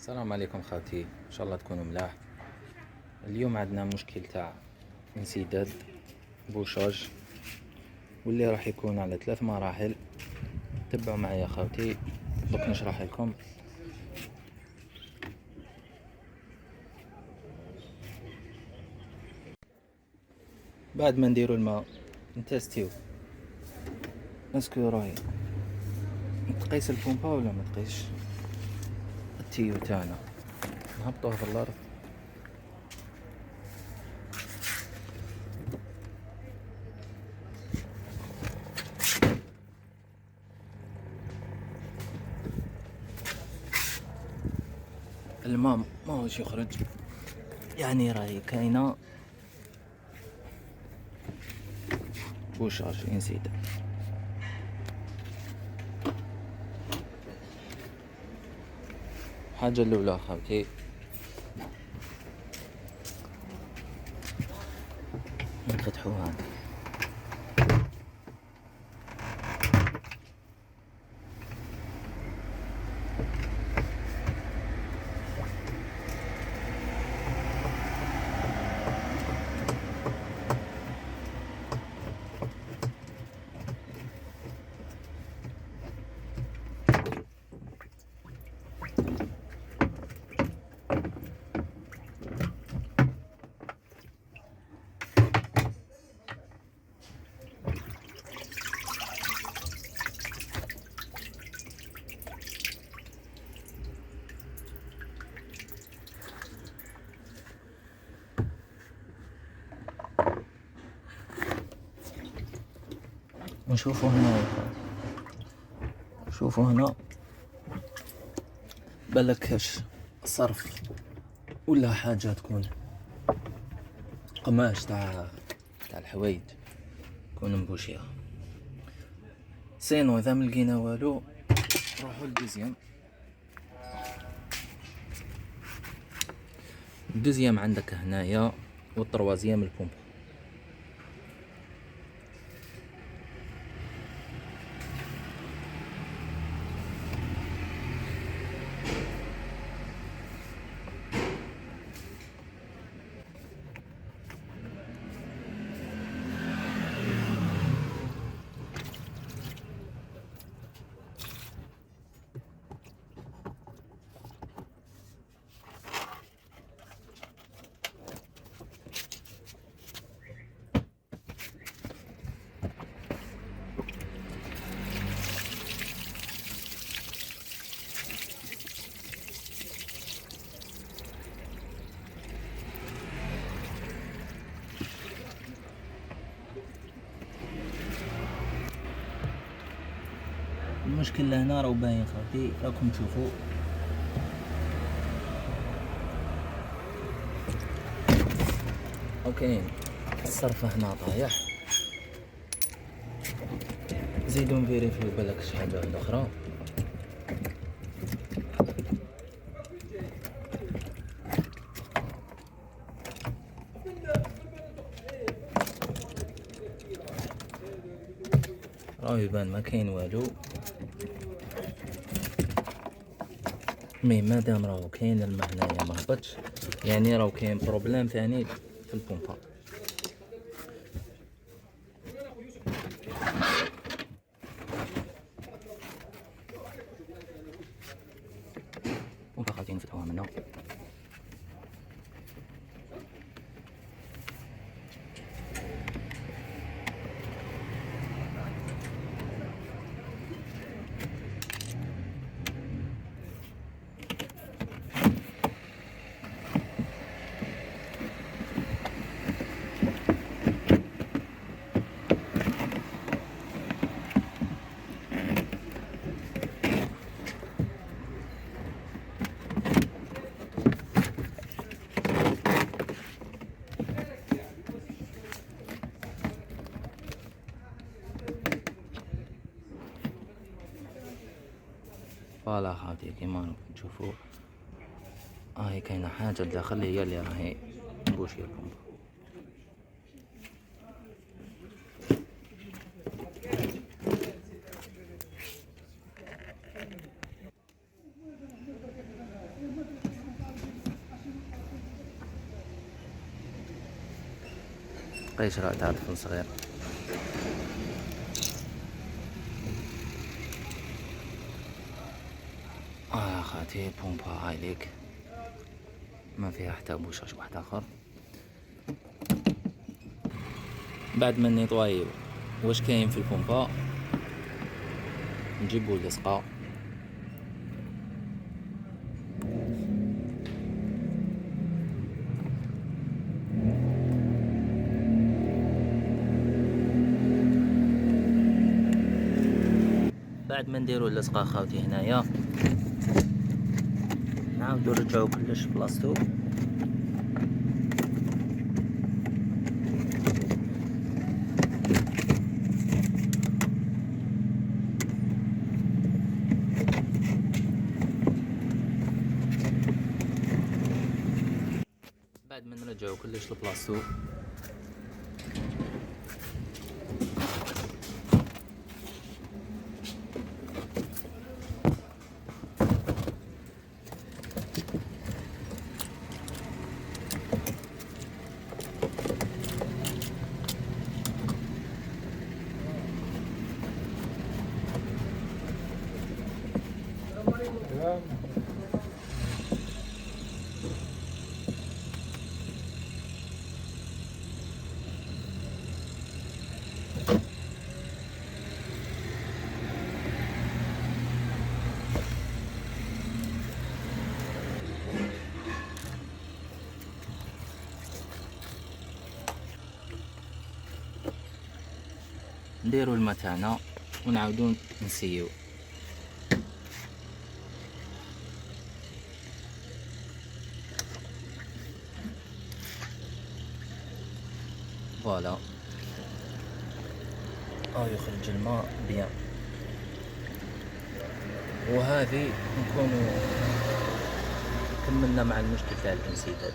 السلام عليكم خاوتي، ان شاء الله تكونوا ملاح. اليوم عندنا مشكل تاع انسداد بوشاج، واللي راح يكون على 3 مراحل. تبعوا معايا خاوتي، دوك نشرح لكم. بعد ما نديروا الماء نتستيو اسكو راهي تقيس البومبا ولا ما تقيسش. التيو تاعنا نهبطوه في الارض، الماء ماهوش يخرج، يعني راهي كاينه بوشاج انسداد. الحاجه الاولى خاوتي نفتحوا هذا. ونشوفوا هنا يا اخوان، شوفوا هنا بالكش صرف ولا حاجة تكون قماش تاع الحوايج تكون مبوشيها. سينو اذا ملقينا والو نروحو الدوزيام عندك هنايا، والطروازيام البومب. المشكل هنا راهو باين خاوتي، راكم تشوفوا اوكي الصرف هنا طايح. زيدو نفيريفيو بالك شي حاجه واحده اخرى. راه يبان ما كاين والو، مي مادام راهو كاين الماء هنايا ما هبطش، يعني راهو كاين بروبليم ثاني في البومبا. بومبا خاوتي نفتحوها منها. فوالا خاوتي كيما راكم تشوفوا، هاي كاينه حاجه لداخل هي اللي راهي تبوشي البومبا. قيشرة تاع طفل صغير. خاتي بومبا هاي ليك ما فيها حتى بوشاش واحد اخر. بعد ما نيطوايو واش كاين في البومبا نجيبو اللصقة بعد ما نديرو اللصقة خاوتي هنايا نعاودو نرجعو كلش بلاصتو. بعد ما نرجعو كلش لبلاصتو نديرو الماء تاعنا ونعاودو نسيو. فوالا يخرج الماء بيان. وهذه نكونو كملنا مع المشكل تاع الانسداد.